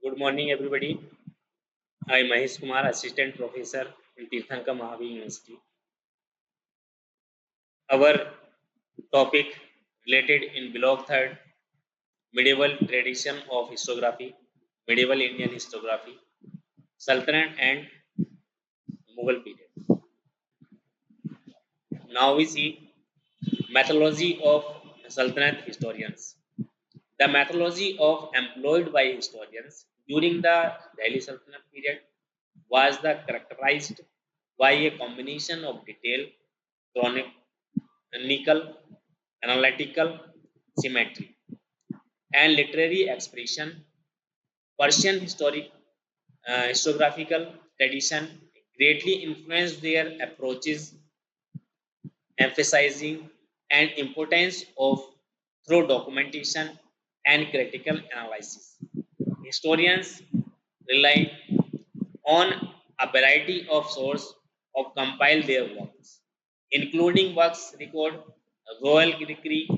Good morning, everybody. I am Mahesh Kumar, Assistant Professor in Tirthankar Mahavi University. Our topic related in Block 3rd, Medieval Tradition of Historiography, Medieval Indian Historiography, Sultanate and Mughal period. Now we see methodology of Sultanate historians. The methodology of employed by historians during the Delhi Sultanate period was characterized by a combination of detailed chronicle, analytical symmetry, and literary expression. Persian historiographical tradition greatly influenced their approaches, emphasizing an importance of through documentation and critical analysis. Historians rely on a variety of sources of compile their works, including works record, royal decree,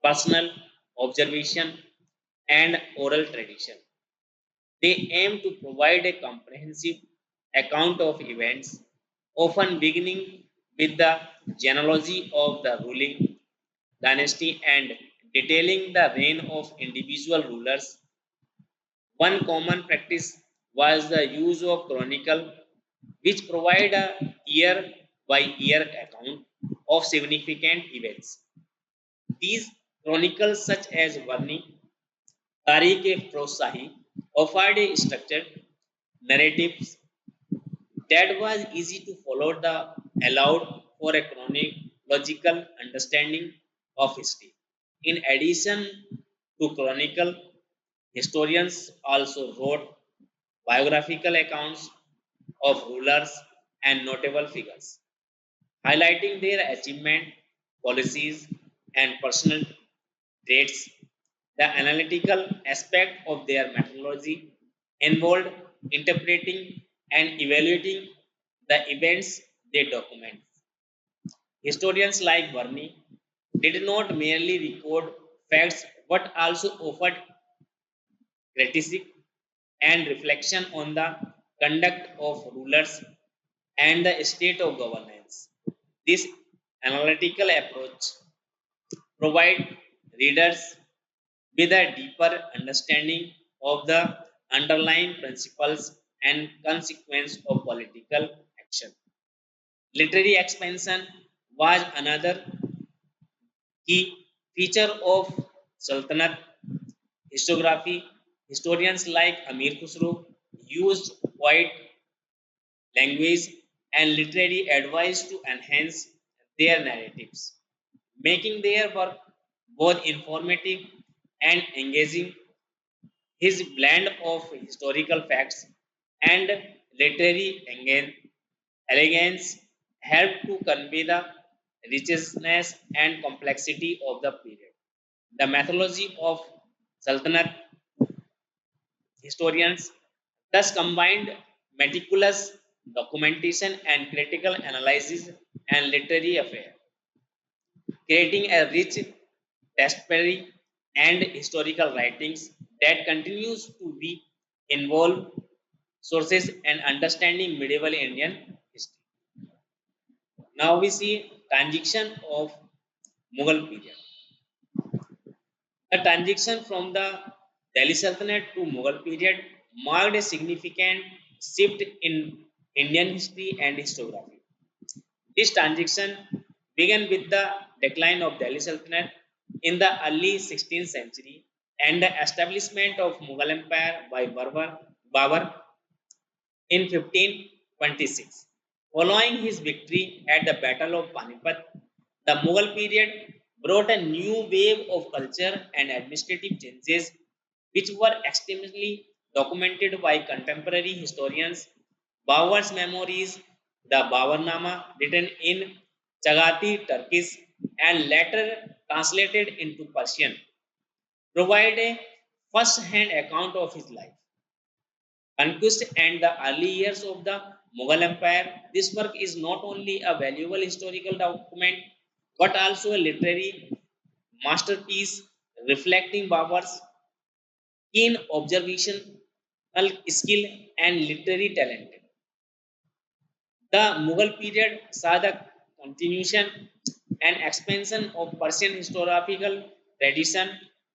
personal observation, and oral tradition. They aim to provide a comprehensive account of events, often beginning with the genealogy of the ruling dynasty and detailing the reign of individual rulers. One common practice was the use of chronicle, which provide a year by year account of significant events. These chronicles, such as Varni, Tariq-e-Frosahi, offered a structured narratives that was easy to follow the allowed for a chronological understanding of history. In addition to chronicle, historians also wrote biographical accounts of rulers and notable figures, highlighting their achievement, policies, and personal traits. The analytical aspect of their methodology involved interpreting and evaluating the events they document. Historians like Varney did not merely record facts but also offered critique and reflection on the conduct of rulers and the state of governance. This analytical approach provides readers with a deeper understanding of the underlying principles and consequence of political action. Literary expansion was another key feature of Sultanate historiography. Historians like Amir Khusro used quiet language and literary advice to enhance their narratives, making their work both informative and engaging. His blend of historical facts and literary elegance helped to convey the richness and complexity of the period. The methodology of Sultanate historians thus combined meticulous documentation and critical analysis and literary affair, creating a rich tapestry and historical writings that continues to be involved sources and understanding medieval Indian history. Now we see transition of Mughal period. The transition from the Delhi Sultanate to Mughal period marked a significant shift in Indian history and historiography. This transition began with the decline of Delhi Sultanate in the early 16th century and the establishment of Mughal Empire by Babur in 1526. Following his victory at the Battle of Panipat, the Mughal period brought a new wave of culture and administrative changes, which were extremely documented by contemporary historians. Babur's memories, the Baburnama, written in Chagatai Turkish and later translated into Persian, provide a first-hand account of his life, conquest, and the early years of the Mughal Empire. This work is not only a valuable historical document but also a literary masterpiece reflecting Babur's keen observation skill, and literary talent. The Mughal period saw the continuation and expansion of Persian historical tradition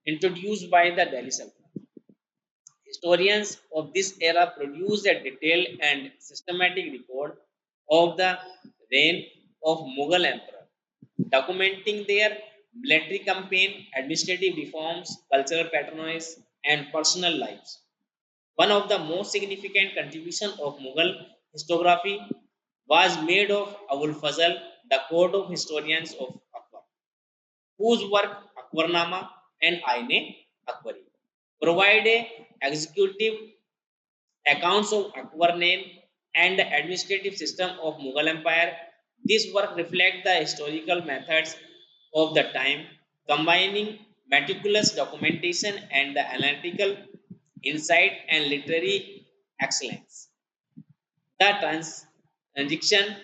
introduced by the Delhi Sultanate. Historians of this era produce a detailed and systematic record of the reign of Mughal emperor, documenting their military campaign, administrative reforms, cultural patronage, and personal lives. One of the most significant contributions of Mughal historiography was made of Abul Fazl, the court of historians of Akbar, whose work Akbarnama and Aine Akbari provide a executive accounts of Akbar name and the administrative system of Mughal Empire. This work reflects the historical methods of the time, combining meticulous documentation and the analytical insight and literary excellence. The transition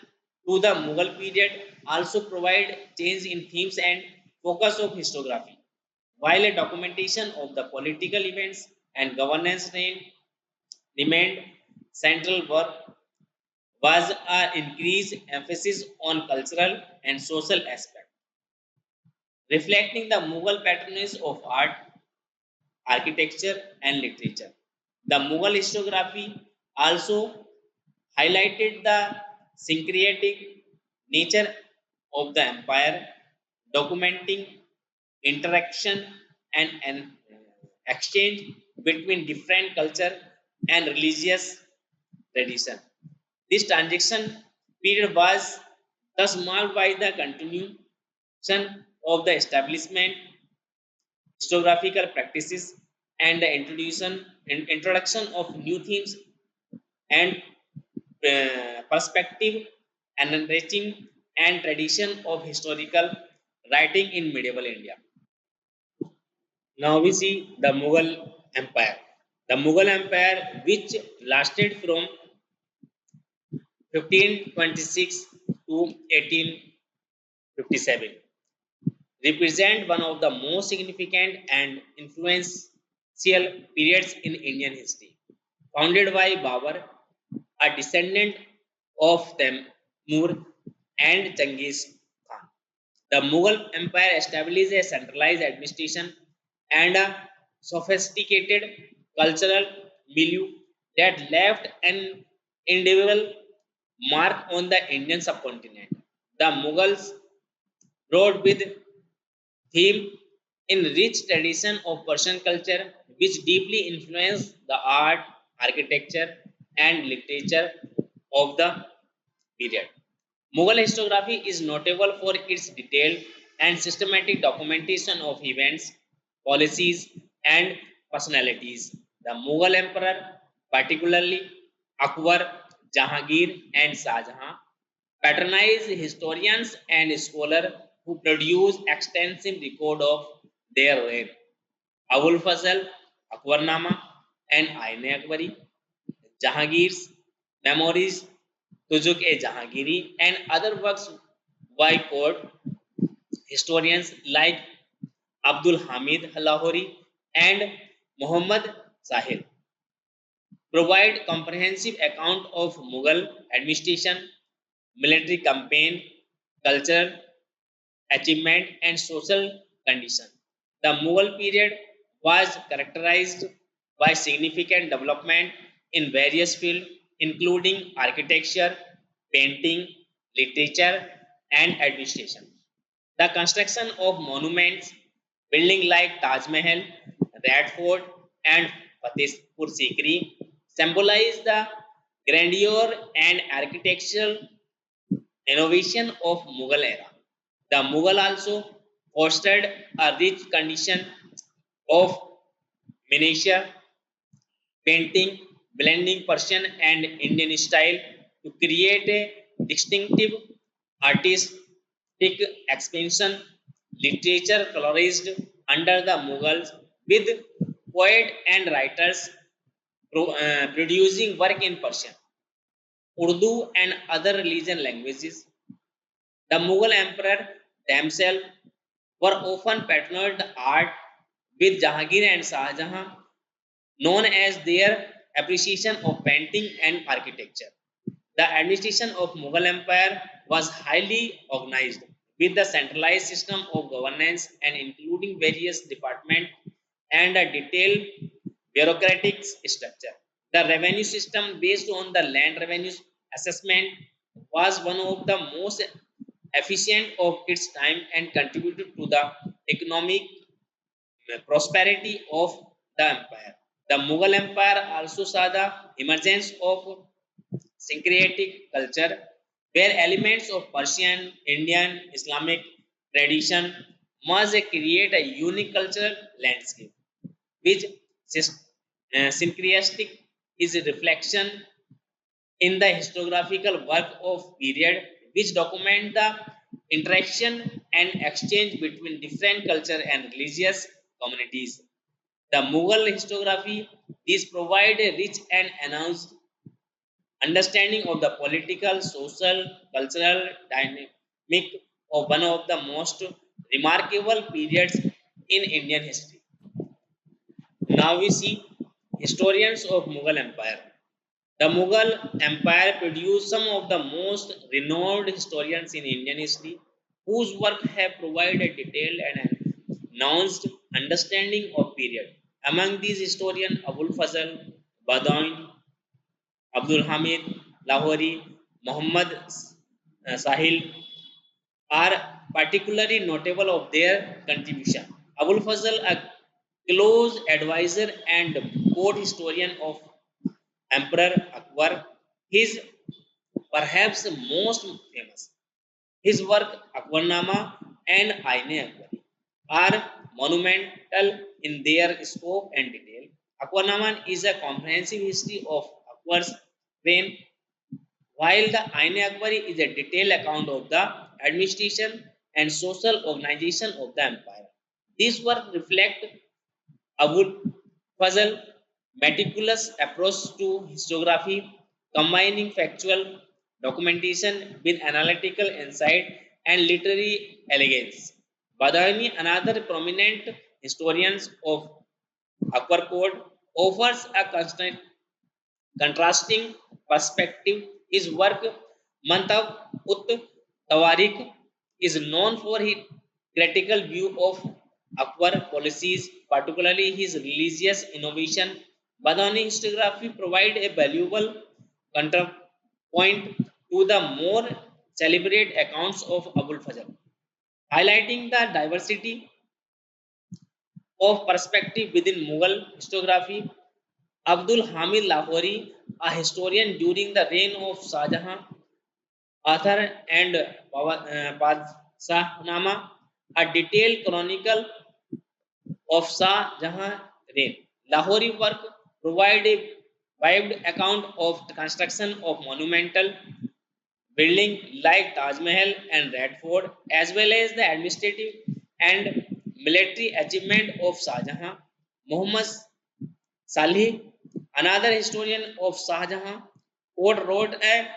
to the Mughal period also provide change in themes and focus of historiography, while a documentation of the political events and governance remained central. Work was an increased emphasis on cultural and social aspects, reflecting the Mughal patronage of art, architecture, and literature. The Mughal historiography also highlighted the syncretic nature of the empire, documenting interaction and exchange between different culture and religious tradition. This transition period was thus marked by the continuation of the establishment historiographical practices and the introduction of new themes and perspective and enriching and tradition of historical writing in medieval India. Now we see the Mughal Empire. The Mughal Empire, which lasted from 1526 to 1857, represent one of the most significant and influential periods in Indian history. Founded by Babur, a descendant of Temur and Genghis Khan, the Mughal Empire established a centralized administration and a sophisticated cultural milieu that left an indelible mark on the Indian subcontinent. The Mughals brought with theme in rich tradition of Persian culture, which deeply influenced the art, architecture, and literature of the period. Mughal historiography is notable for its detailed and systematic documentation of events, policies, and personalities. The Mughal emperor, particularly Akbar, Jahangir, and Shah Jahan, patronized historians and scholars who produce extensive record of their reign. Abul Fazl, Akbarnama, and Aine Akbari, Jahangir's memories, Tujuk e Jahangiri, and other works by court historians like Abdul Hamid Lahori and Muhammad Sahil provide comprehensive account of Mughal administration, military campaign, culture, achievement, and social condition. The Mughal period was characterized by significant development in various fields, including architecture, painting, literature, and administration. The construction of monuments, buildings like Taj Mahal, Red Fort, and Fatehpur Sikri symbolize the grandeur and architectural innovation of Mughal era. The Mughal also fostered a rich condition of miniature painting, blending Persian and Indian style to create a distinctive artistic expression. Literature flourished under the Mughals with poets and writers producing work in Persian, Urdu, and other religion languages. The Mughal emperor themselves were often patronized art with Jahangir and Shah Jahan, known as their appreciation of painting and architecture. The administration of Mughal Empire was highly organized with the centralized system of governance and including various departments and a detailed bureaucratic structure. The revenue system based on the land revenue assessment was one of the most efficient of its time and contributed to the economic prosperity of the empire. The Mughal Empire also saw the emergence of syncretic culture where elements of Persian, Indian, Islamic tradition must create a unique cultural landscape, which syncretic is a reflection in the historiographical work of period which document the interaction and exchange between different culture and religious communities. The Mughal historiography is provide a rich and announced understanding of the political, social, cultural dynamic of one of the most remarkable periods in Indian history. Now we see historians of Mughal Empire. The Mughal Empire produced some of the most renowned historians in Indian history, whose work have provided a detailed and nuanced understanding of period. Among these historians, Abul Fazl, Badawi, Abdul Hamid, Lahori, Muhammad Sahil are particularly notable of their contribution. Abul Fazl, a close advisor and court historian of Emperor Akbar, is perhaps most famous. His work Akbarnama and Aine Akbari are monumental in their scope and detail. Akbarnama is a comprehensive history of Akbar's reign, while the Aine Akbari is a detailed account of the administration and social organization of the empire. This work reflects Abul Fazl meticulous approach to historiography, combining factual documentation with analytical insight and literary elegance. Badami, another prominent historian of Akbar Code, offers a contrasting perspective. His work Mantab Ut Tawarik is known for his critical view of Akbar policies, particularly his religious innovation. Badani historiography provide a valuable counterpoint to the more celebrated accounts of Abul Fazl, highlighting the diversity of perspective within Mughal historiography. Abdul Hamid Lahori, a historian during the reign of Shah Jahan, author and Padshah a detailed chronicle of Shah Jahan reign. Lahori work provide a vivid account of the construction of monumental building like Taj Mahal and Red Fort, as well as the administrative and military achievement of Shah Jahan. Muhammad Salih, another historian of Shah Jahan, wrote a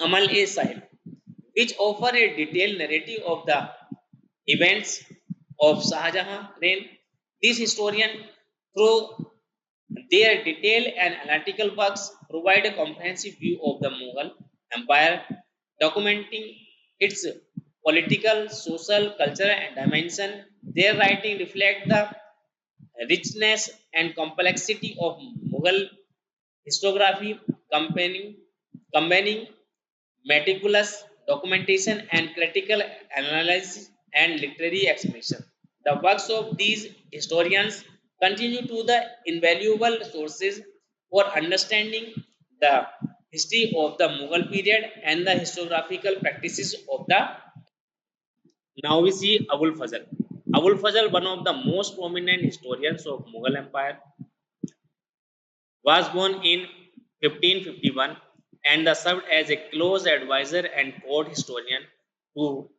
Amal e Sahib, which offer a detailed narrative of the events of Shah Jahan reign. These historians, through their detailed and analytical works, provide a comprehensive view of the Mughal Empire, documenting its political, social, cultural, and dimension. Their writing reflect the richness and complexity of Mughal historiography, combining meticulous documentation and critical analysis and literary expression. The works of these historians continue to the invaluable sources for understanding the history of the Mughal period and the historiographical practices of the. Now we see Abul Fazl. Abul Fazl, one of the most prominent historians of Mughal Empire, was born in 1551 and served as a close advisor and court historian to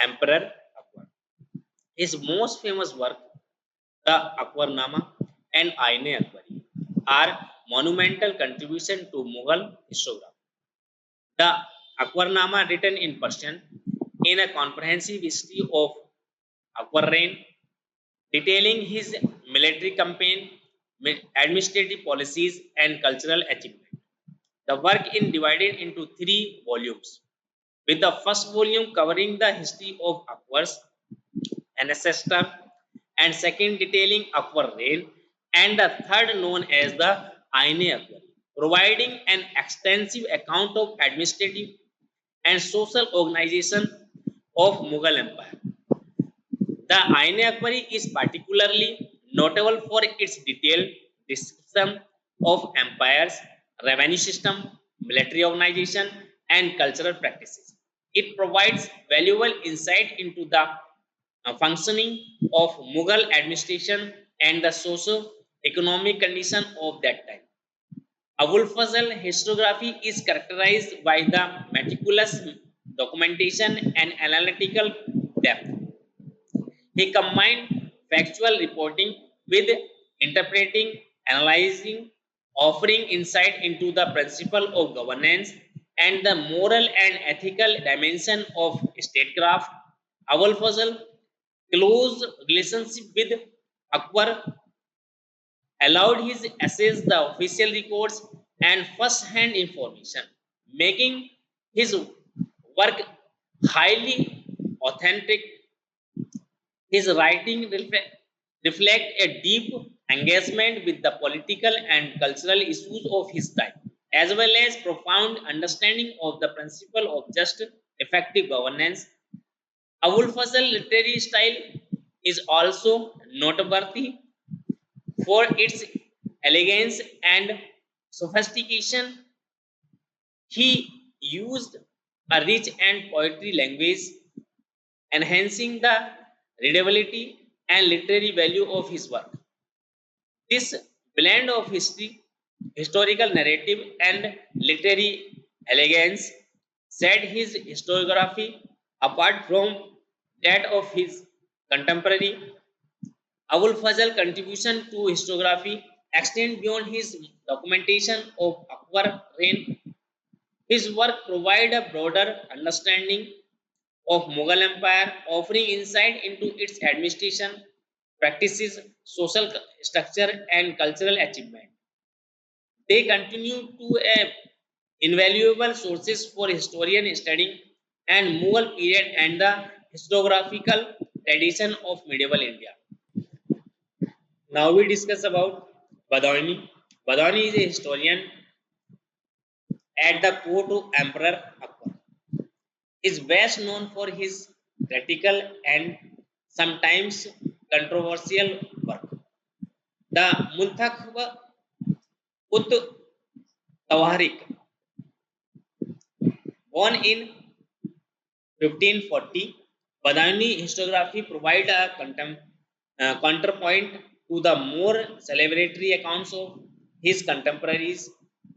Emperor Akbar. His most famous work, the Akbarnama and Aine Akbari, are monumental contribution to Mughal historiography. The Akbarnama, written in Persian, in a comprehensive history of Akbar reign, detailing his military campaign, administrative policies, and cultural achievement. The work is divided into three volumes, with the first volume covering the history of Akbar's ancestor, and second detailing Akbar reign, and the third known as the Aine Akbar, providing an extensive account of administrative and social organization of Mughal Empire. The Aine Akbari is particularly notable for its detailed description of empire's revenue system, military organization, and cultural practices. It provides valuable insight into the functioning of Mughal administration and the socio-economic condition of that time. Abul Fazl historiography is characterized by the meticulous documentation and analytical depth. He combined factual reporting with interpreting, analyzing, offering insight into the principle of governance and the moral and ethical dimension of statecraft. Awal Fazl close relationship with Akbar allowed his access the official records and first-hand information, making his work highly authentic. His writing reflect a deep engagement with the political and cultural issues of his time, as well as profound understanding of the principle of just effective governance. Abul Fazl literary style is also noteworthy for its elegance and sophistication. He used a rich and poetry language, enhancing the readability and literary value of his work. This blend of historical narrative, and literary elegance set his historiography apart from that of his contemporary. Abul Fazl's contribution to historiography extend beyond his documentation of Akbar reign. His work provide a broader understanding of Mughal Empire, offering insight into its administration, practices, social structure, and cultural achievement. They continue to invaluable sources for historian studying and Mughal period and the historiographical tradition of medieval India. Now we discuss about Badauni. Badauni is a historian at the court of Emperor Akbar. Is best known for his critical and sometimes controversial work. The Muntakhab ut Tawarik, born in 1540, Badani historiography provide a counterpoint to the more celebratory accounts of his contemporaries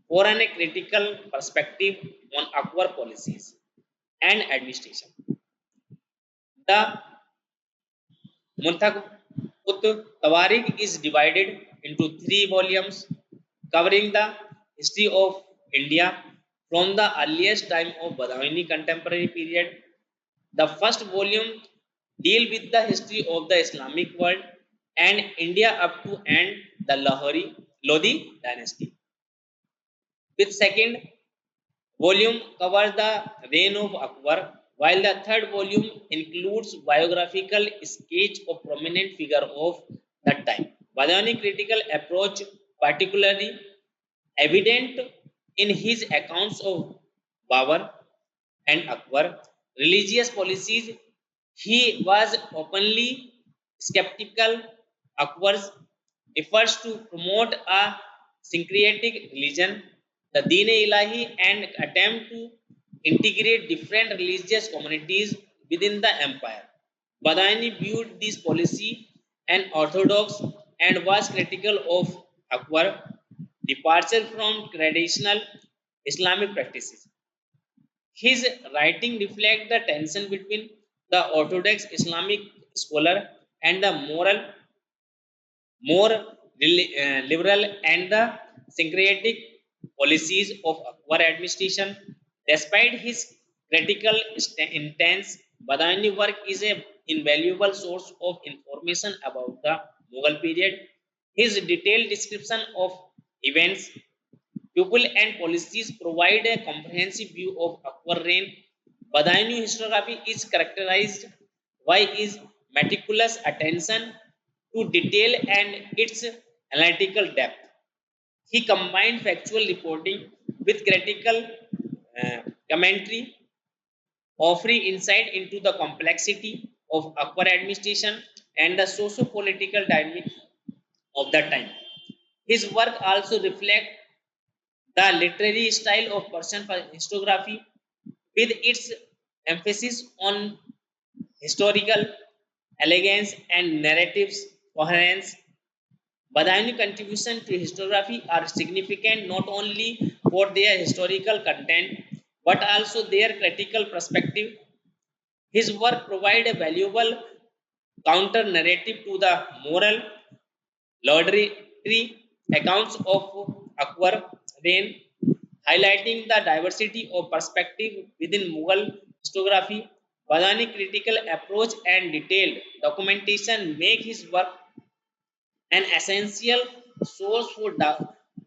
for a critical perspective on Akbar policies and administration. The Muntakh ut Tawarik is divided into three volumes covering the history of India from the earliest time of Badawani contemporary period. The first volume deal with the history of the Islamic world and India up to end the Lodi dynasty. With second volume covers the reign of Akbar, while the third volume includes biographical sketch of prominent figure of that time. Badani critical approach particularly evident in his accounts of Babur and Akbar religious policies. He was openly skeptical. Akbar's efforts to promote a syncretic religion, the Deen-e-Ilahi, and attempt to integrate different religious communities within the empire. Badani viewed this policy and orthodox and was critical of Akbar departure from traditional Islamic practices. His writing reflects the tension between the orthodox Islamic scholar and the more liberal and the syncretic policies of Akbar administration. Despite his critical intents, Badani work is an invaluable source of information about the Mughal period. His detailed description of events, people, and policies provide a comprehensive view of Akbar reign. Badauni historiography is characterized by its meticulous attention to detail and its analytical depth. He combined factual reporting with critical uh, commentary, offering insight into the complexity of Akbar administration and the socio-political dynamics of the time. His work also reflects the literary style of Persian historiography with its emphasis on historical elegance and narratives coherence. Badani contributions to historiography are significant not only for their historical content but also their critical perspective. His work provides a valuable counter narrative to the moral laudatory accounts of Akbar reign, highlighting the diversity of perspective within Mughal historiography. Badani critical approach and detailed documentation make his work an essential source for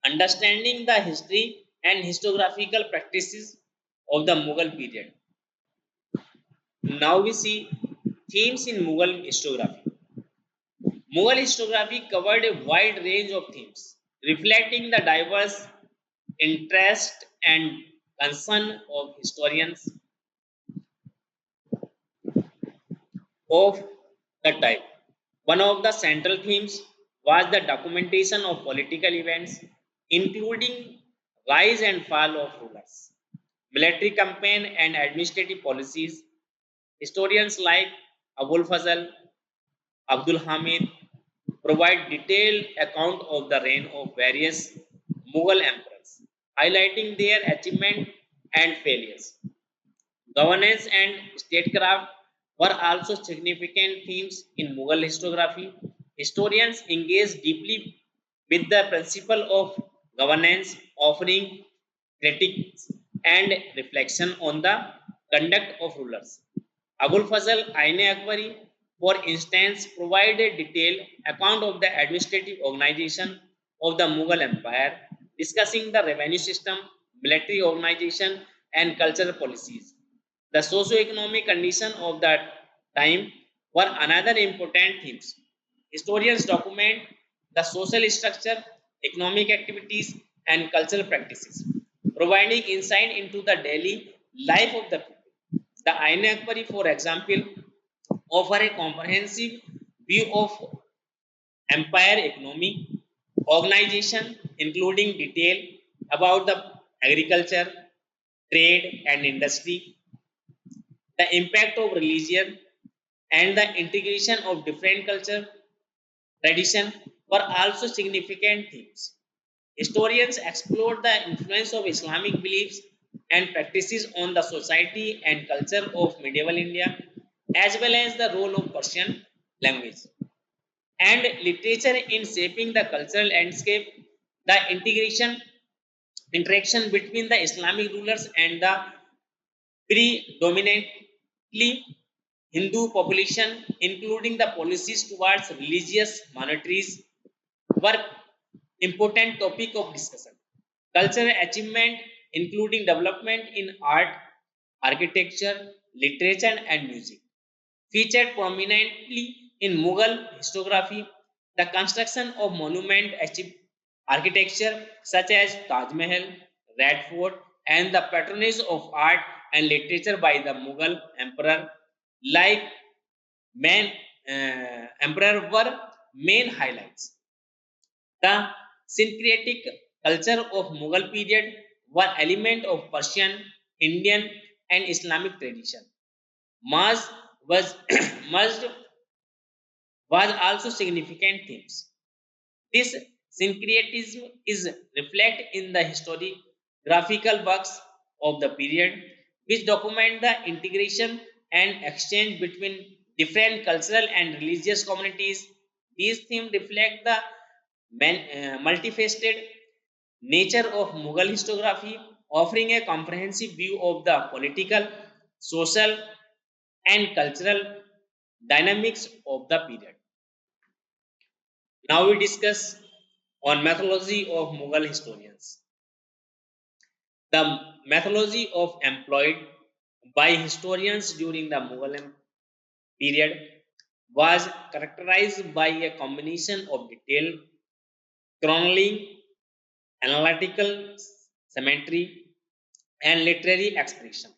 understanding the history and historiographical practices of the Mughal period. Now we see themes in Mughal historiography. Mughal historiography covered a wide range of themes, reflecting the diverse interest and concern of historians of the time. One of the central themes was the documentation of political events, including rise and fall of rulers, military campaign and administrative policies. Historians like Abul Fazl, Abdul Hamid provide detailed account of the reign of various Mughal emperors, highlighting their achievements and failures. Governance and statecraft were also significant themes in Mughal historiography. Historians engaged deeply with the principle of governance, offering critiques and reflection on the conduct of rulers. Abul Fazl Aine Akbari, for instance, provided detailed account of the administrative organization of the Mughal Empire, discussing the revenue system, military organization, and cultural policies. The socio-economic condition of that time were another important themes. Historians document the social structure, economic activities, and cultural practices, providing insight into the daily life of the people. The Ain Akbari, for example, offer a comprehensive view of empire economy, organization, including detail about the agriculture, trade, and industry, the impact of religion, and the integration of different culture tradition were also significant themes. Historians explored the influence of Islamic beliefs and practices on the society and culture of medieval India, as well as the role of Persian language and literature in shaping the cultural landscape. The integration interaction between the Islamic rulers and the predominantly Hindu population, including the policies towards religious minorities, were important topic of discussion. Cultural achievement, including development in art, architecture, literature, and music, featured prominently in Mughal historiography. The construction of monument architecture such as Taj Mahal, Red Fort, and the patronage of art and literature by the Mughal emperor like main emperor were main highlights. The syncretic culture of Mughal period were element of Persian, Indian, and Islamic tradition. Mars was merged was also significant themes. This syncretism is reflected in the historiographical works of the period, which document the integration and exchange between different cultural and religious communities. These themes reflect the multifaceted nature of Mughal historiography, offering a comprehensive view of the political, social, and cultural dynamics of the period. Now we discuss on methodology of Mughal historians. The methodology of employed by historians during the Mughal period was characterized by a combination of detailed chronology, analytical symmetry, and literary expression.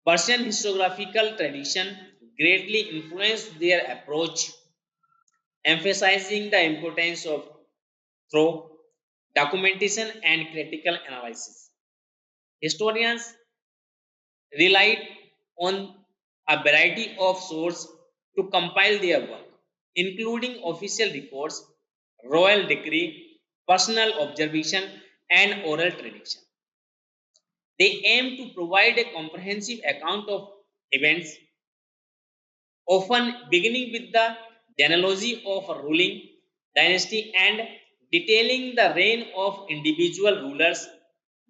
Persian historiographical tradition greatly influenced their approach, emphasizing the importance of thorough documentation and critical analysis. Historians relied on a variety of sources to compile their work, including official records, royal decree, personal observation, and oral tradition. They aim to provide a comprehensive account of events, often beginning with the genealogy of a ruling dynasty and detailing the reign of individual rulers.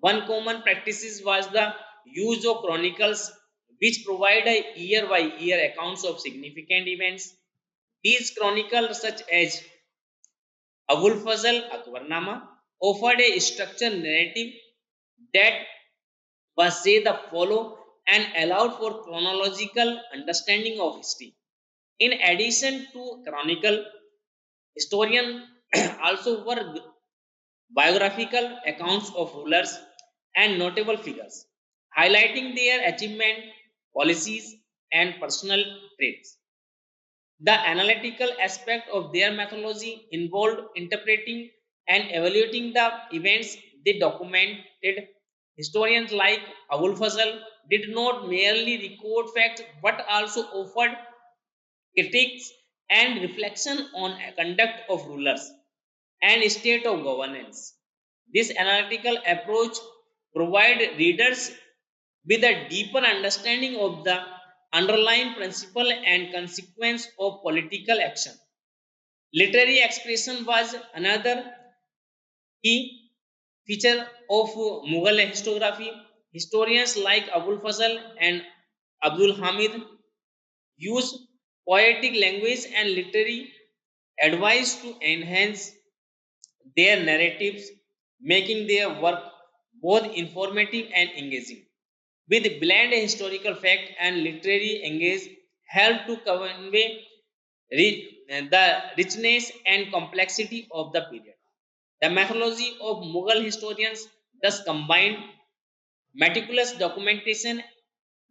One common practice was the use of chronicles, which provide a year by year accounts of significant events. These chronicles, such as Abul Fazl Akbarnama, offered a structured narrative that was say the follow and allowed for chronological understanding of history. In addition to chronicle, historians also were biographical accounts of rulers and notable figures, highlighting their achievement, policies, and personal traits. The analytical aspect of their methodology involved interpreting and evaluating the events they documented. Historians like Abul Fazl did not merely record facts but also offered critiques and reflection on conduct of rulers and state of governance. This analytical approach provides readers with a deeper understanding of the underlying principle and consequence of political action. Literary expression was another key feature of Mughal historiography. Historians like Abul Fazl and Abdul Hamid use poetic language and literary advice to enhance their narratives, making their work both informative and engaging. With blend historical fact and literary engage help to convey the richness and complexity of the period. The methodology of Mughal historians thus combined meticulous documentation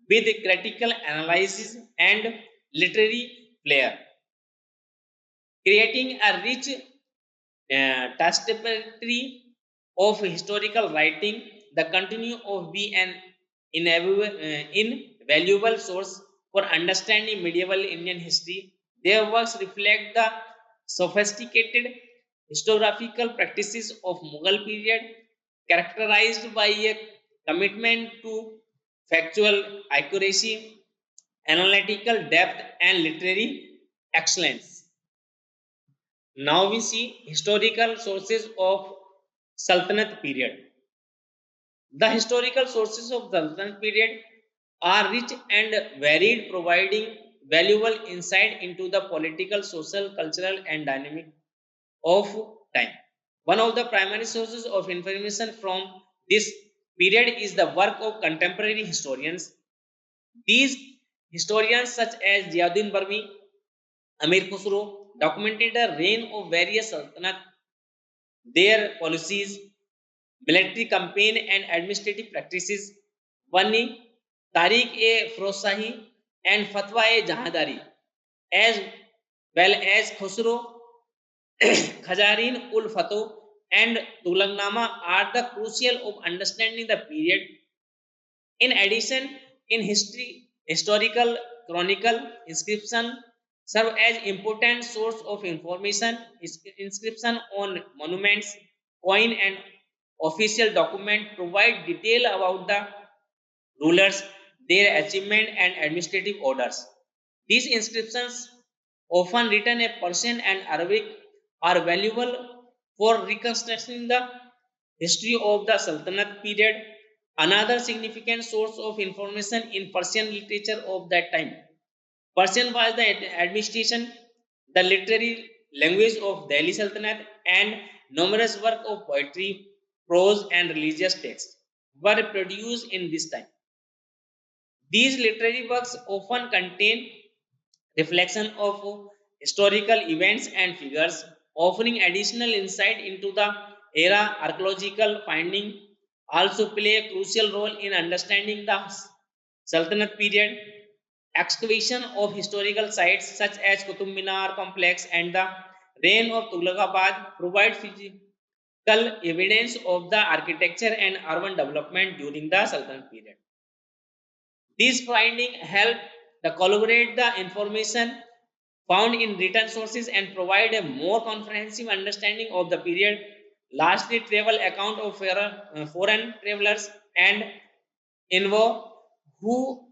with critical analysis and literary flair, creating a rich tapestry of historical writing. The continue of be an invaluable source for understanding medieval Indian history. Their works reflect the sophisticated historiographical practices of Mughal period, characterized by a commitment to factual accuracy, analytical depth, and literary excellence. Now we see historical sources of Sultanate period. The historical sources of the Sultanate period are rich and varied, providing valuable insight into the political, social, cultural, and dynamic of time. One of the primary sources of information from this period is the work of contemporary historians. These historians, such as Ziauddin Barmi, Amir Khusro, documented the reign of various sultanates, their policies, military campaign, and administrative practices. One Tariq-e-Firoz and Fatwa-e-Jahadari, as well as Khusro, Khajarin-ul-Fateh, and Tulagnama are the crucial of understanding the period. In addition, in history, historical chronicle inscription serve as important source of information. Inscription on monuments, coin, and official document provide detail about the rulers, their achievement, and administrative orders. These inscriptions, often written in Persian and Arabic, are valuable for reconstructing the history of the Sultanate period. Another significant source of information in Persian literature of that time. Persian was the administration, the literary. language of Delhi Sultanate, and numerous works of poetry, prose, and religious texts were produced in this time. These literary works often contain reflection of historical events and figures, offering additional insight into the era. Archaeological findings also play a crucial role in understanding the Sultanate period. Excavation of historical sites such as Qutub Minar complex and the reign of Tughlaqabad provide physical evidence of the architecture and urban development during the Sultanate period. These findings help to collaborate the information found in written sources and provide a more comprehensive understanding of the period. Lastly, travel account of foreign travelers and Invo who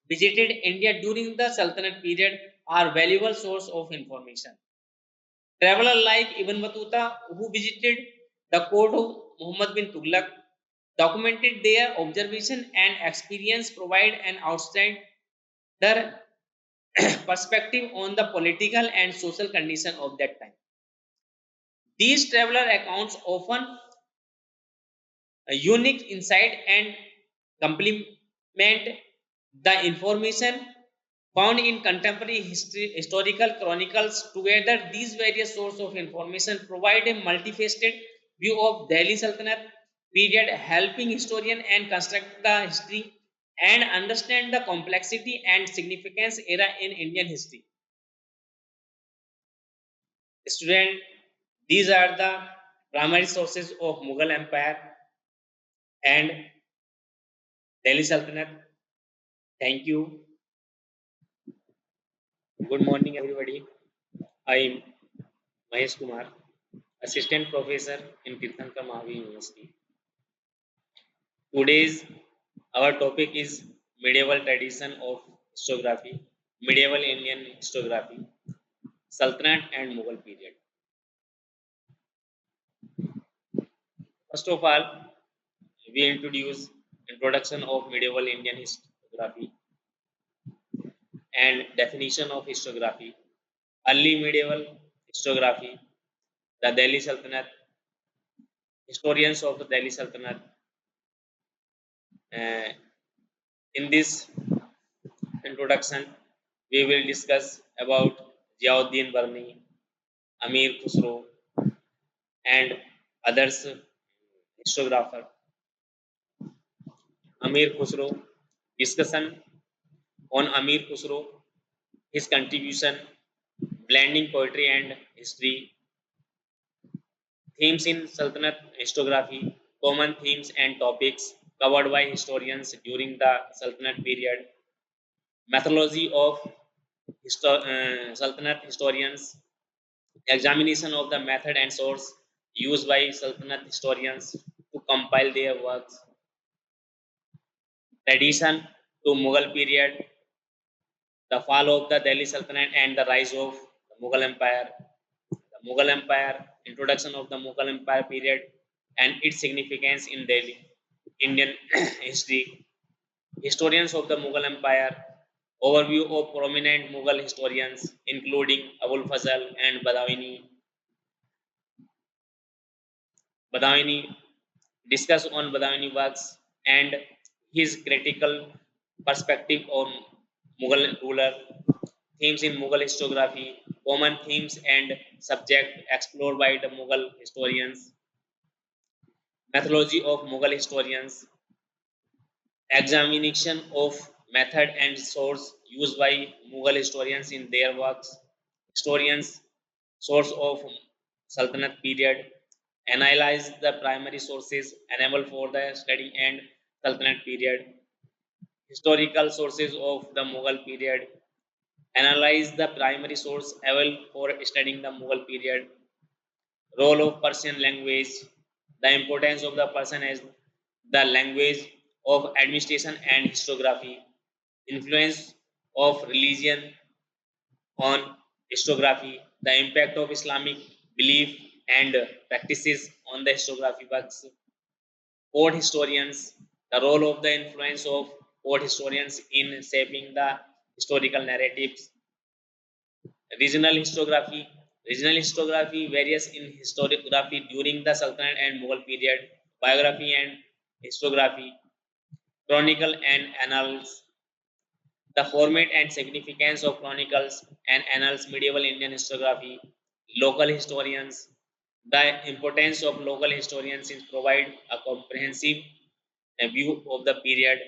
visited India during the Sultanate period are valuable source of information. Traveler like Ibn Battuta, who visited the court of Muhammad bin Tughlaq, documented their observation and experience, provide an outsider perspective on the political and social condition of that time. These traveler accounts often a unique insight and complement the information found in contemporary historical chronicles. Together, these various sources of information provide a multifaceted view of Delhi Sultanate period, helping historian and construct the history and understand the complexity and significance era in Indian history. Student, these are the primary sources of Mughal Empire and Delhi Sultanate. Thank you. Good morning, everybody. I am Mahesh Kumar, Assistant Professor in Tirthankar Mahavi University. Today's our topic is medieval tradition of historiography, medieval Indian historiography, Sultanate and Mughal period. First of all, we introduce introduction of medieval Indian historiography and definition of historiography. Early medieval historiography, the Delhi Sultanate, historians of the Delhi Sultanate. Uh, in this introduction, we will discuss about Ziauddin Barni, Amir Khusro, and others historiographer. Amir Khusro, discussion on Amir Khusro, his contribution, blending poetry and history, themes in Sultanate historiography, common themes and topics covered by historians during the Sultanate period, methodology of Sultanate historians, examination of the method and source used by Sultanate historians to compile their works, tradition to Mughal period, the fall of the Delhi Sultanate and the rise of the Mughal Empire, the Mughal Empire, introduction of the Mughal Empire period and its significance in Delhi, Indian history, historians of the Mughal Empire, overview of prominent Mughal historians including Abul Fazl and Badawini, discuss on Badawini works and his critical perspective on Mughal ruler, themes in Mughal historiography, common themes and subject explored by the Mughal historians, methodology of Mughal historians, examination of method and source used by Mughal historians in their works, historians, source of Sultanate period, analyze the primary sources enable for the study and Sultanate period, historical sources of the Mughal period, analyze the primary source available for studying the Mughal period, role of Persian language, the importance of the Persian as the language of administration and historiography, influence of religion on historiography, the impact of Islamic belief and practices on the historiography works, court historians, the role of the influence of court historians in shaping the historical narratives, regional historiography, Regional historiography varies in historiography during the Sultanate and Mughal period, biography and historiography, chronicle and annals. The format and significance of chronicles and annals, medieval Indian historiography, local historians. The importance of local historians is provide a comprehensive view of the period.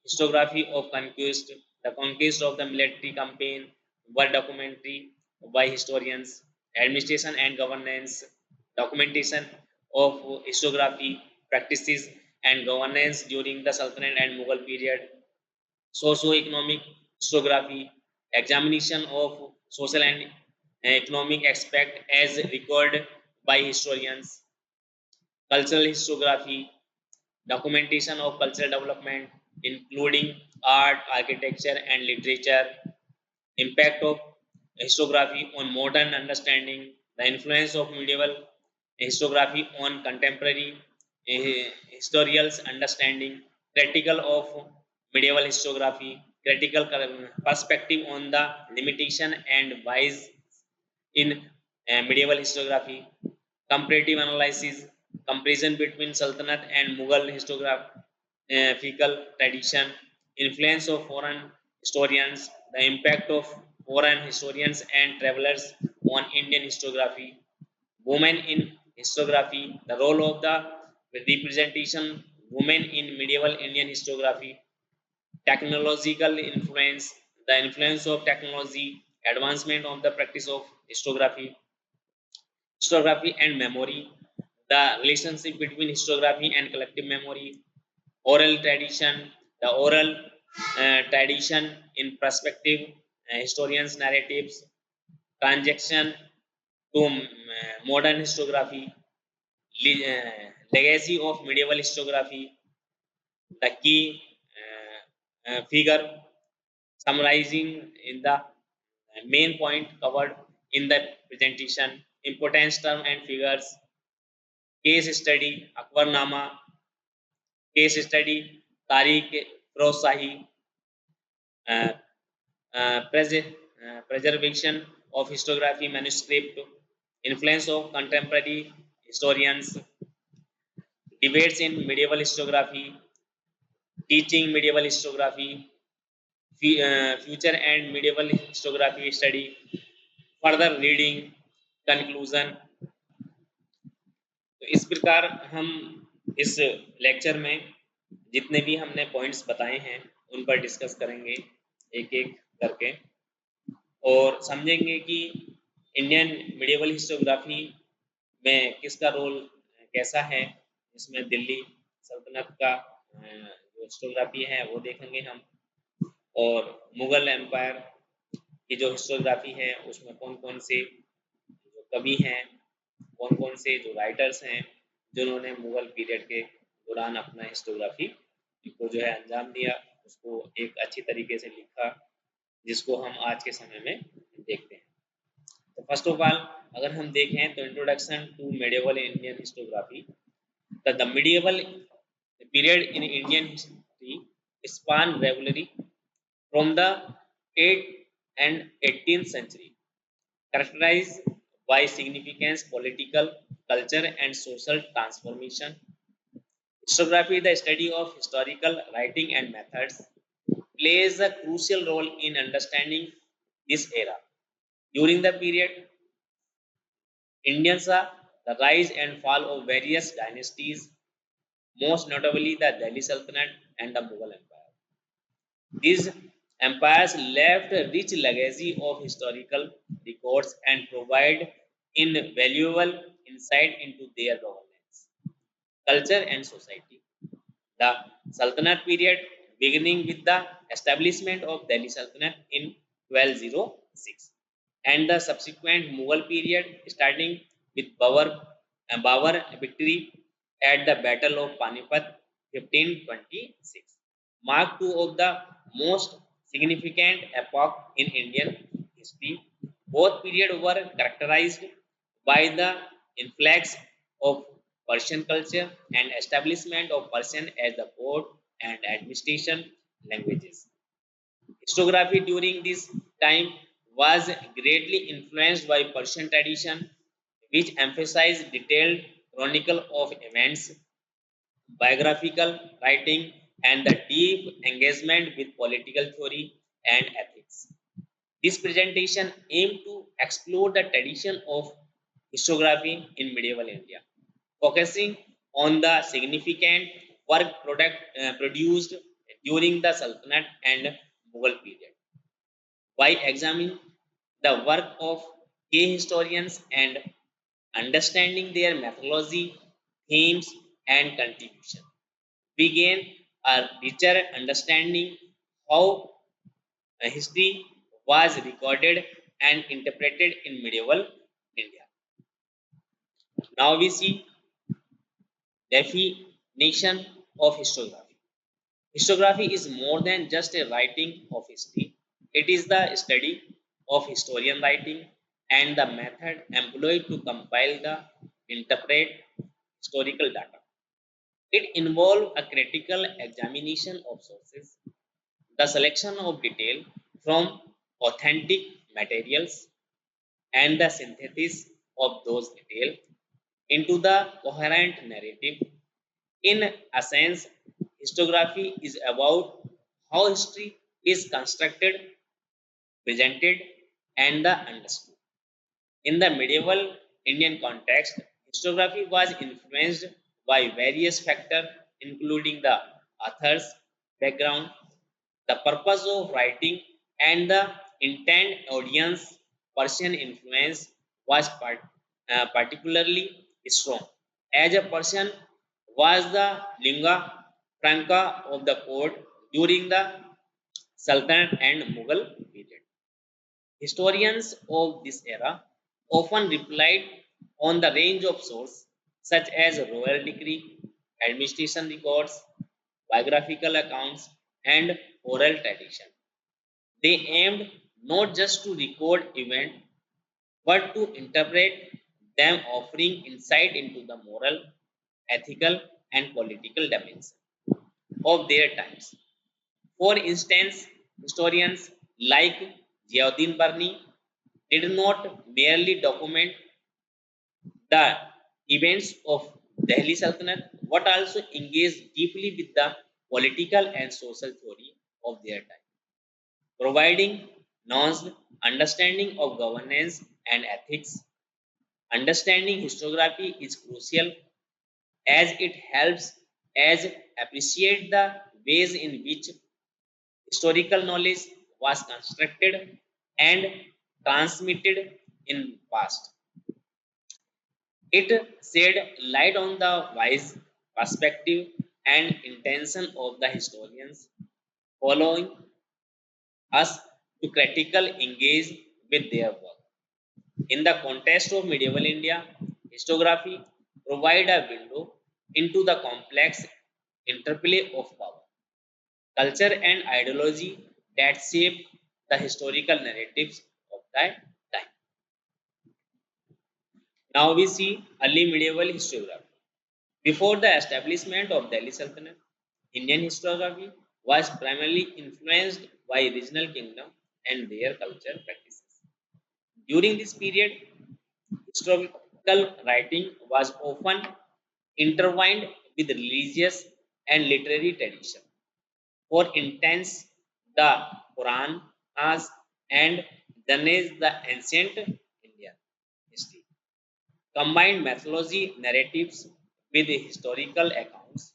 Historiography of conquest, the conquest of the military campaign, were documentary by historians. Administration and governance, documentation of historiography practices and governance during the Sultanate and Mughal period. Socio-economic historiography, examination of social and economic aspect as recorded by historians. Cultural historiography, documentation of cultural development, including art, architecture, and literature. Impact of historiography on modern understanding, the influence of medieval historiography on contemporary historians' understanding, critical of medieval historiography, critical perspective on the limitation and bias in medieval historiography, comparative analysis, comparison between Sultanate and Mughal historiographical tradition, influence of foreign historians, the impact of foreign historians and travelers on Indian historiography, women in historiography, the role of the representation women in medieval Indian historiography, technological influence, the influence of technology, advancement of the practice of historiography and memory, the relationship between historiography and collective memory, oral tradition, the oral tradition in perspective, historians' narratives, transaction to modern historiography, legacy of medieval historiography, the key figure summarizing in the main point covered in the presentation, importance term and figures, case study, Akbarnama, case study, Tariq Firoz Shahi, uh, preservation of historiography manuscript, influence of contemporary historians, debates in medieval historiography, teaching medieval historiography, future and medieval historiography study, further reading, conclusion. तो इस प्रकार हम इस lecture में जितने भी हमने points बताए हैं उन पर डिस्कस करेंगे एक एक करके और समझेंगे कि इंडियन मिडिवल हिस्टोग्राफी में किसका रोल कैसा है। इसमें दिल्ली सल्तनत का जो हिस्टोग्राफी है वो देखेंगे हम और मुगल एम्पायर की जो हिस्टोग्राफी है उसमें कौन कौन से जो कवि हैं, कौन कौन से जो राइटर्स हैं जिन्होंने मुगल पीरियड के दौरान अपना हिस्टोग्राफी को जो है अंजाम दिया, उसको एक अच्छी तरीके से लिखा जिसको हम आज के समय में देखते हैं। तो फर्स्ट ऑफ ऑल अगर हम देखें तो introduction to medieval Indian histography, the medieval period in Indian history span regularly from the 8th and 18th century, characterized by significant political, culture, and social transformation. Historiography, the study of historical writing and methods, plays a crucial role in understanding this era. During the period, Indians saw the rise and fall of various dynasties, most notably the Delhi Sultanate and the Mughal Empire. These empires left a rich legacy of historical records and provide invaluable insight into their governance, culture, and society. The Sultanate period, beginning with the establishment of Delhi Sultanate in 1206, and the subsequent Mughal period, starting with Babur victory at the Battle of Panipat 1526, mark two of the most significant epoch in Indian history. Both periods were characterized by the influx of Persian culture and establishment of Persian as the court and administration languages. Historiography during this time was greatly influenced by Persian tradition, which emphasized detailed chronicle of events, biographical writing, and the deep engagement with political theory and ethics. This presentation aimed to explore the tradition of historiography in medieval India, focusing on the significant work produced during the Sultanate and Mughal period. By examining the work of key historians and understanding their methodology, themes, and contribution, we gain a richer understanding how history was recorded and interpreted in medieval India. Now we see definition of historiography. Historiography is more than just a writing of history. It is the study of historian writing and the method employed to compile the interpret historical data. It involves a critical examination of sources, the selection of detail from authentic materials, and the synthesis of those details into the coherent narrative. In essence, historiography is about how history is constructed, presented, and understood. In the medieval Indian context, historiography was influenced by various factors, including the author's background, the purpose of writing, and the intent audience. Persian influence was particularly strong, as a Persian was the lingua franca of the court during the Sultanate and Mughal period. Historians of this era often relied on the range of sources such as royal decree, administration records, biographical accounts, and oral tradition. They aimed not just to record events but to interpret them, offering insight into the moral, ethical, and political dimensions of their times. For instance, historians like Ziauddin Barni did not merely document the events of Delhi Sultanate but also engaged deeply with the political and social theory of their time, providing nuanced understanding of governance and ethics. Understanding historiography is crucial as it helps us appreciate the ways in which historical knowledge was constructed and transmitted in past. It shed light on the wise perspective and intention of the historians, following us to critically engage with their work. In the context of medieval India, historiography provides a window into the complex interplay of power, culture, and ideology that shape the historical narratives of that time. Now we see early medieval historiography. Before the establishment of Delhi Sultanate, Indian historiography was primarily influenced by regional kingdom and their culture practices. During this period, historical writing was often intertwined with religious and literary tradition. For instance, the Quran as and Ganesh, the ancient Indian history, combined mythology narratives with historical accounts.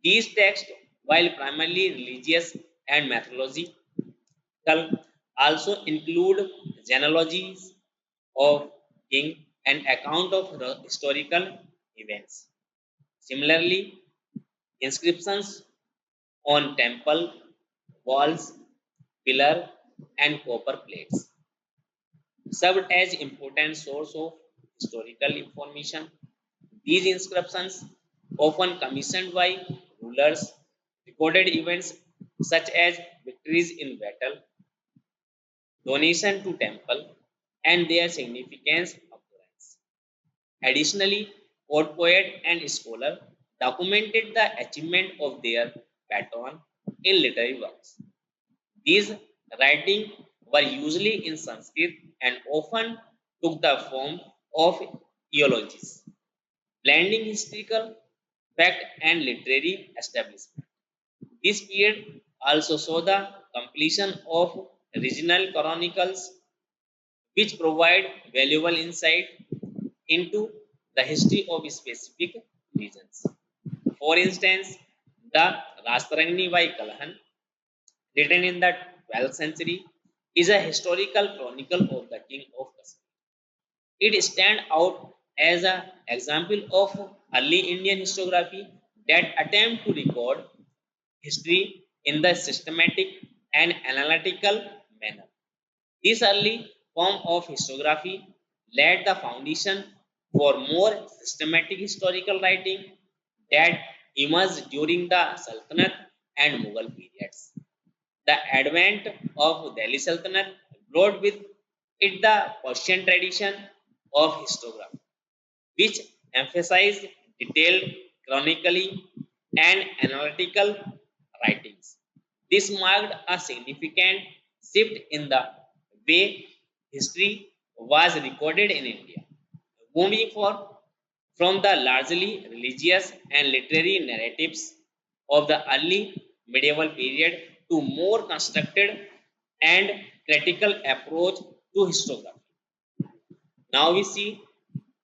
These texts, while primarily religious and mythological, also include genealogies of king and account of historical events. Similarly, inscriptions on temple walls, pillar, and copper plates served as important source of historical information. These inscriptions, often commissioned by rulers, recorded events such as victories in battle, donation to temple, and their significance occurrence. Additionally, court poet and scholar documented the achievement of their patron in literary works. These writings were usually in Sanskrit and often took the form of eulogies, blending historical fact and literary establishment. This period also saw the completion of regional chronicles, which provide valuable insight into the history of specific regions. For instance, the Rastarangni by Kalahan, written in the 12th century, is a historical chronicle of the king of Kashmir. It stands out as an example of early Indian historiography that attempt to record history in the systematic and analytical manner. This early form of historiography laid the foundation for more systematic historical writing that emerged during the Sultanate and Mughal periods. The advent of Delhi Sultanate brought with it the Persian tradition of historiography, which emphasized detailed chronically and analytical writings. This marked a significant shift in the way history was recorded in India, moving from the largely religious and literary narratives of the early medieval period to more constructed and critical approach to historiography. Now we see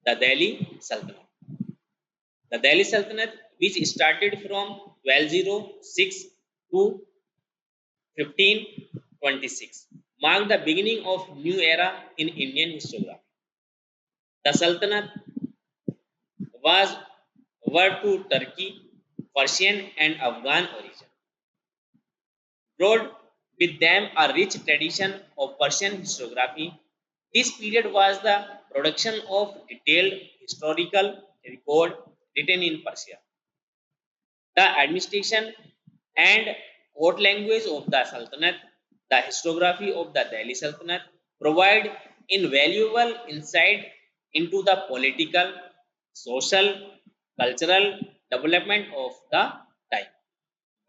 the Delhi Sultanate. The Delhi Sultanate, which started from 1206 to 1526, marked the beginning of new era in Indian historiography. The Sultanate was were to Turkey, Persian and Afghan origin, brought with them a rich tradition of Persian historiography. This period was the production of detailed historical record written in Persia. The administration and court language of the Sultanate, the historiography of the Delhi Sultanate, provide invaluable insight into the political, social, cultural development of the time.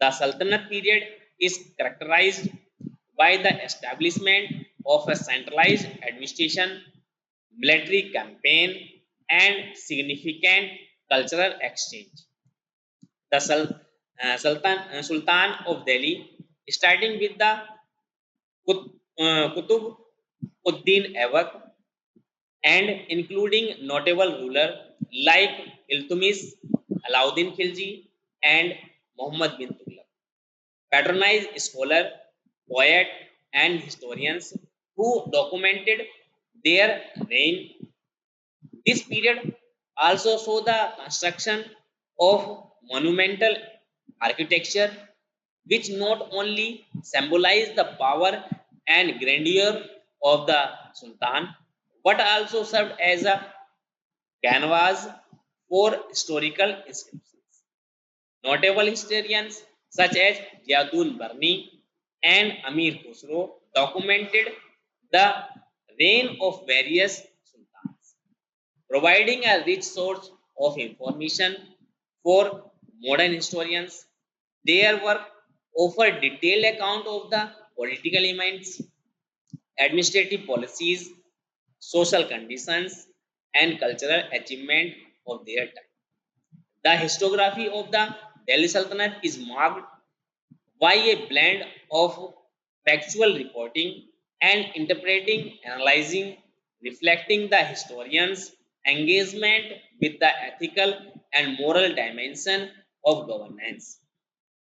The Sultanate period is characterized by the establishment of a centralized administration, military campaign, and significant cultural exchange. The Sultan of Delhi, starting with the Qutub Uddin Aibak and including notable rulers like Iltutmish, Alauddin Khilji, and Muhammad bin Tughlaq, patronized scholar, poet, and historians who documented their reign. This period also saw the construction of monumental architecture, which not only symbolized the power and grandeur of the Sultan, but also served as a canvas for historical inscriptions. Notable historians such as Ziauddin Barni and Amir Khusro documented the reign of various sultans, providing a rich source of information for modern historians. Their work offered detailed account of the political events, administrative policies, social conditions, and cultural achievement of their time. The historiography of the Delhi Sultanate is marked by a blend of factual reporting and interpreting, analyzing, reflecting the historian's engagement with the ethical and moral dimension of governance.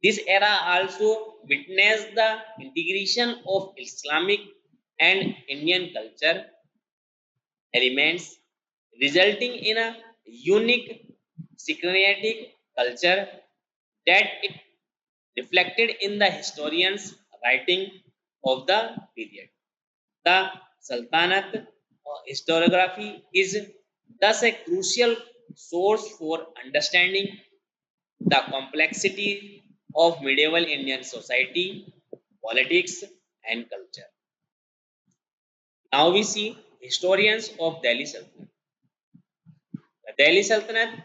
This era also witnessed the integration of Islamic and Indian culture elements, resulting in a unique syncretic culture that it reflected in the historian's writing of the period. The Sultanate historiography is thus a crucial source for understanding the complexity of medieval Indian society, politics, and culture. Now we see historians of Delhi Sultanate. The Delhi Sultanate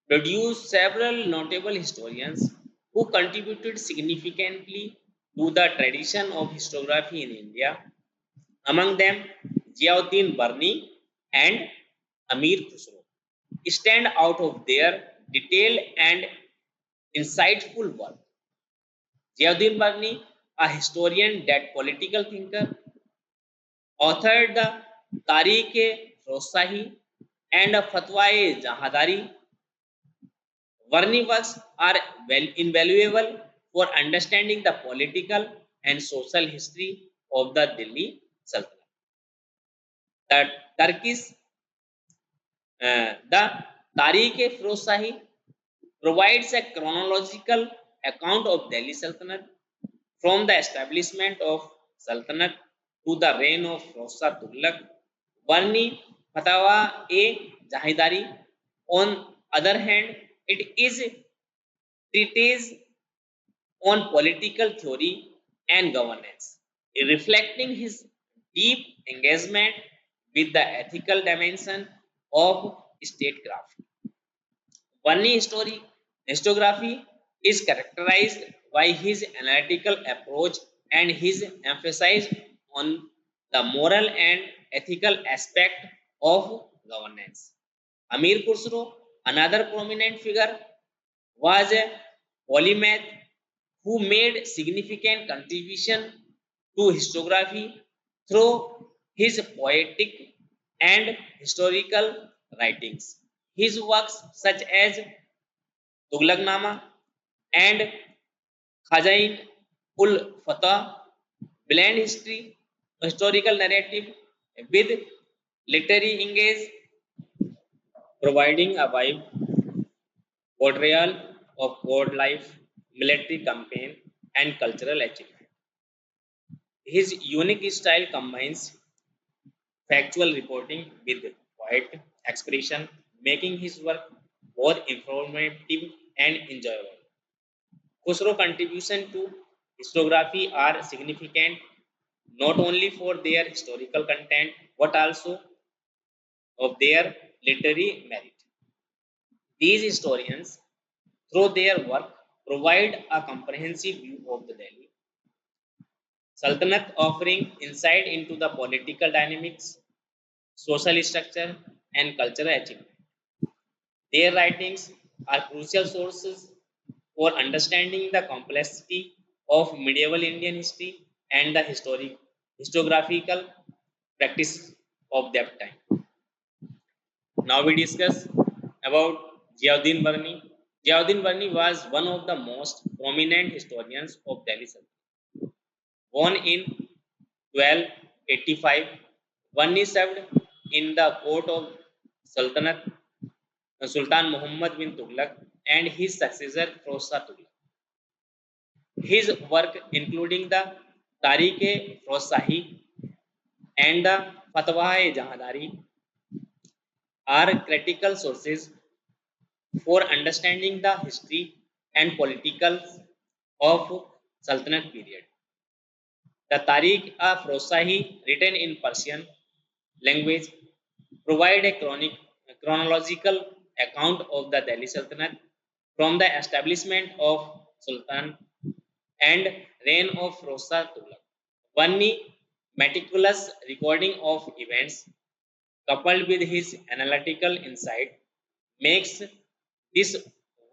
produced several notable historians who contributed significantly to the tradition of historiography in India. Among them, Ziauddin Barni and Amir Khusro stand out of their detailed and insightful work. Ziauddin Barni, a historian and political thinker, authored the Tariq-e-Rosahi and Fatwa-e-Jahadari. Varni works are invaluable for understanding the political and social history of the Delhi Sultanate. The Turkish, the Tariq-e-Firoz provides a chronological account of Delhi Sultanate from the establishment of Sultanate to the reign of Firoz Shah Tughlaq. Varni Fatawa-e-Jahidari, on other hand, it is treatise on political theory and governance, reflecting his deep engagement with the ethical dimension of statecraft. Historiography is characterized by his analytical approach and his emphasis on the moral and ethical aspect of governance. Amir Khusro, another prominent figure, was a polymath who made significant contribution to historiography through his poetic and historical writings. His works such as Tughlaqnama and Khazain ul Fatah blend historical narrative with literary engage, providing a vibe portrayal of court life, military campaign, and cultural achievement. His unique style combines factual reporting with quiet expression, making his work both informative and enjoyable. Khusro's contribution to historiography are significant not only for their historical content but also of their literary merit. These historians, through their work, provide a comprehensive view of the Delhi Sultanate, offering insight into the political dynamics, social structure, and cultural achievement. Their writings are crucial sources for understanding the complexity of medieval Indian history and the historiographical practice of that time. Now we discuss about Ziauddin Barni. Ziauddin Barni was one of the most prominent historians of Delhi Sultanate. Born in 1285, Barni served in the court of Sultanate Sultan Muhammad bin Tughlaq and his successor Firoz Shah Tughlaq. His work, including the Tariq-e-Firoz and the Fatwa-e-Jahadari, are critical sources for understanding the history and political of Sultanate period. The Tariq-e-Firoz written in Persian language, provide a chronological account of the Delhi Sultanate from the establishment of Sultan and reign of Firoz Shah Tughlaq. One meticulous recording of events, coupled with his analytical insight, makes this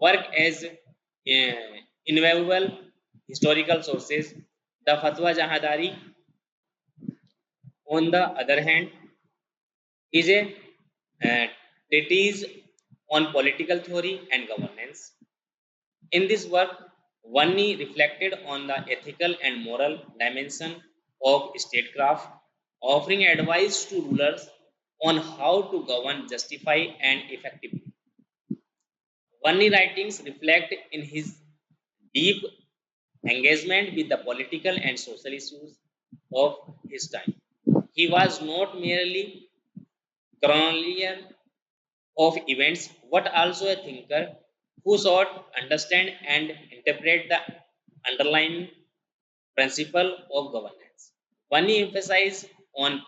work as invaluable historical sources. The Fatwa Jahadari, on the other hand, is a treatise on political theory and governance. In this work, Vanni reflected on the ethical and moral dimension of statecraft, offering advice to rulers on how to govern, justify, and effectively. Vanni writings reflect in his deep engagement with the political and social issues of his time. He was not merely chronologian of events, but also a thinker who sought understand and interpret the underlying principle of governance. One he emphasized on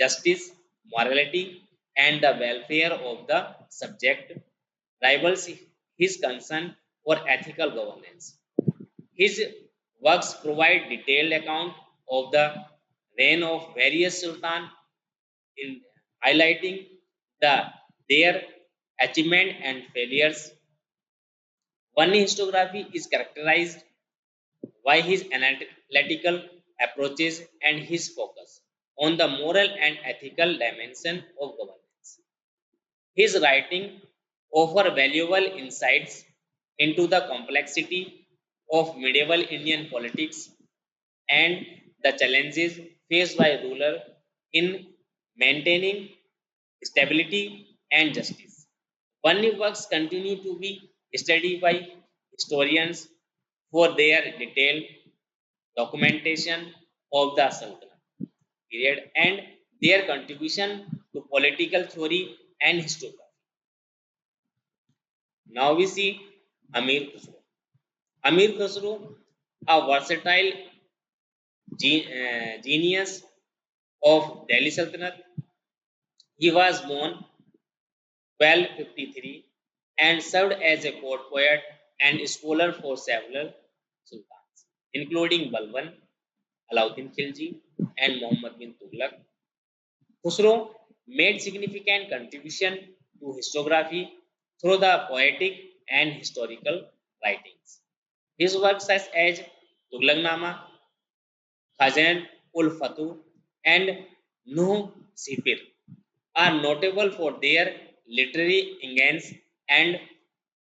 justice, morality, and the welfare of the subject, rivals his concern for ethical governance. His works provide detailed account of the reign of various sultan in highlighting the their achievement and failures. One historiography is characterized by his analytical approaches and his focus on the moral and ethical dimension of governance. His writing offer valuable insights into the complexity of medieval Indian politics and the challenges faced by ruler in maintaining stability and justice. Bani works continue to be studied by historians for their detailed documentation of the Sultanate period and their contribution to political theory and historiography. Now we see Amir Khusro. Amir Khusro, a versatile genius of Delhi Sultanate, he was born 1253 and served as a court poet and scholar for several sultans, including Balban, Alauddin Khilji, and Muhammad bin Tughlaq. Khusro made significant contribution to historiography through the poetic and historical writings. His works such as Tughlaqnama, Khazan-ul-Fatu, and Nuh Sipir are notable for their literary engines and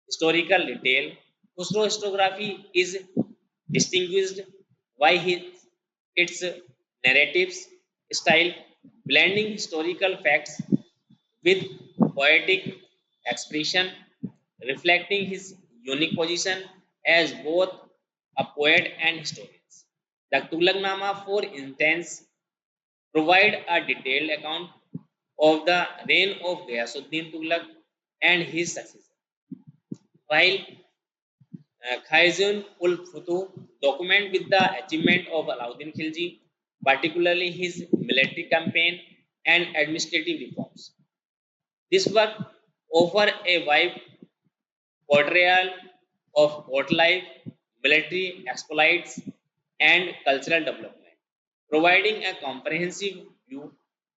historical detail. Khusro historiography is distinguished by its narratives style, blending historical facts with poetic expression, reflecting his unique position as both a poet and historian. The Tughlaqnama, for instance, provide a detailed account of the reign of Ghiyasuddin Tughlaq and his successor, while Khaizun ul Futu document with the achievement of Alauddin Khilji, particularly his military campaign and administrative reforms. This work offer a wide portrayal of court life, military exploits, and cultural development, providing a comprehensive view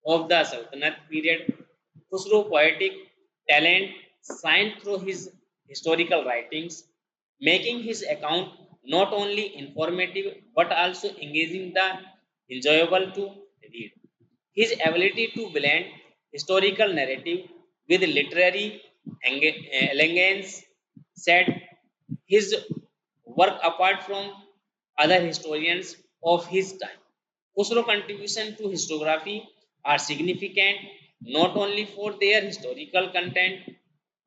of the Sultanate period. Khusro poetic talent shine through his historical writings, making his account not only informative but also engaging the enjoyable to read. His ability to blend historical narrative with literary elegance set his work apart from other historians of his time. Khusro's contribution to historiography are significant not only for their historical content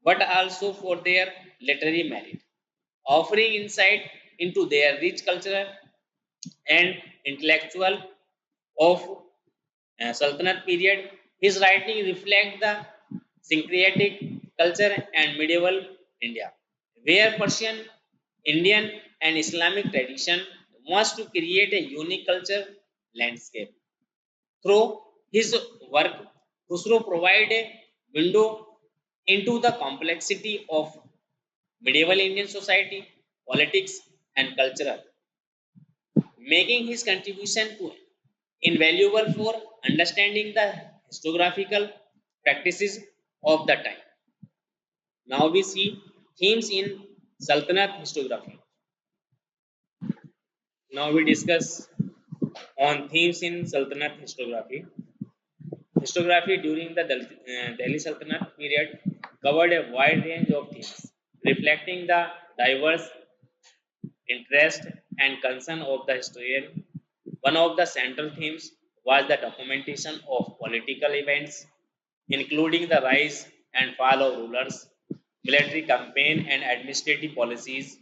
but also for their literary merit, offering insight into their rich cultural and intellectual of Sultanate period. His writing reflect the syncretic culture and medieval India, where Persian, Indian, and Islamic tradition wants to create a unique culture landscape. Through his work, Khusro provided a window into the complexity of medieval Indian society, politics, and culture, making his contribution to invaluable for understanding the historiographical practices of the time. Now we see themes in Sultanate historiography. Now we discuss on themes in Sultanate historiography. Historiography during the Delhi Sultanate period covered a wide range of themes, reflecting the diverse interest and concern of the historian. One of the central themes was the documentation of political events, including the rise and fall of rulers, military campaign, and administrative policies.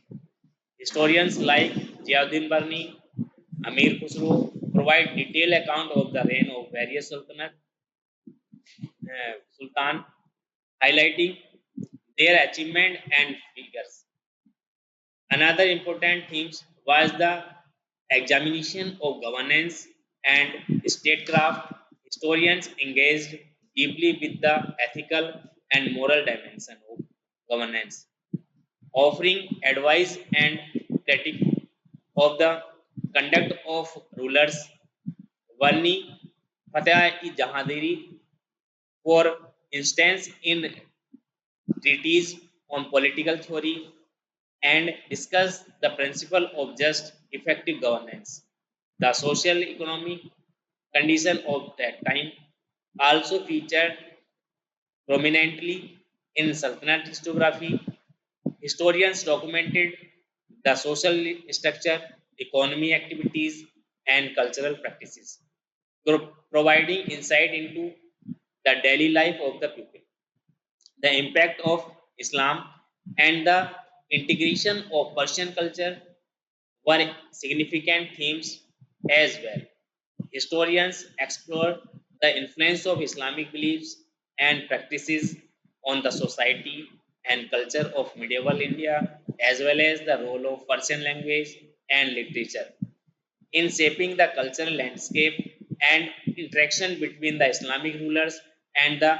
Historians like Ziauddin Barni, Amir Khusro provide detailed account of the reign of various sultan, highlighting their achievement and figures. Another important theme was the examination of governance and statecraft. Historians engaged deeply with the ethical and moral dimension of governance, offering advice and critique of the conduct of rulers, Varni Fateh-i-Jahandari, for instance, in treatise on political theory and discuss the principle of just effective governance. The social economic condition of that time also featured prominently in Sultanate historiography. Historians documented the social structure, economy activities, and cultural practices, providing insight into the daily life of the people. The impact of Islam and the integration of Persian culture were significant themes as well. Historians explore the influence of Islamic beliefs and practices on the society and culture of medieval India, as well as the role of Persian language and literature in shaping the cultural landscape and interaction between the Islamic rulers and the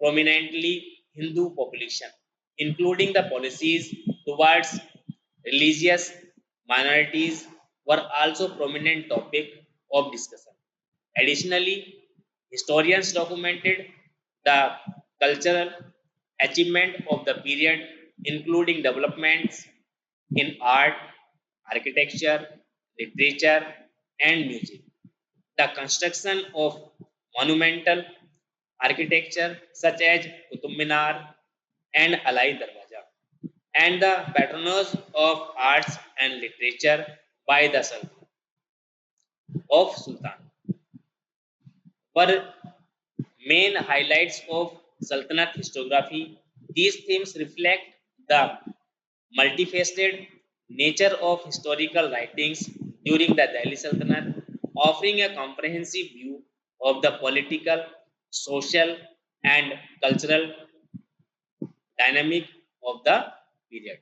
prominently Hindu population, including the policies towards religious minorities were also prominent topic of discussion. Additionally, historians documented the cultural achievement of the period, including developments in art, architecture, literature, and music. The construction of monumental architecture such as Qutub Minar and Alai Darwaza, and the patronage of arts and literature by the Sultan of Sultan were main highlights of Sultanate historiography. These themes reflect the multifaceted nature of historical writings during the Delhi Sultanate, offering a comprehensive view of the political, social, and cultural dynamic of the period.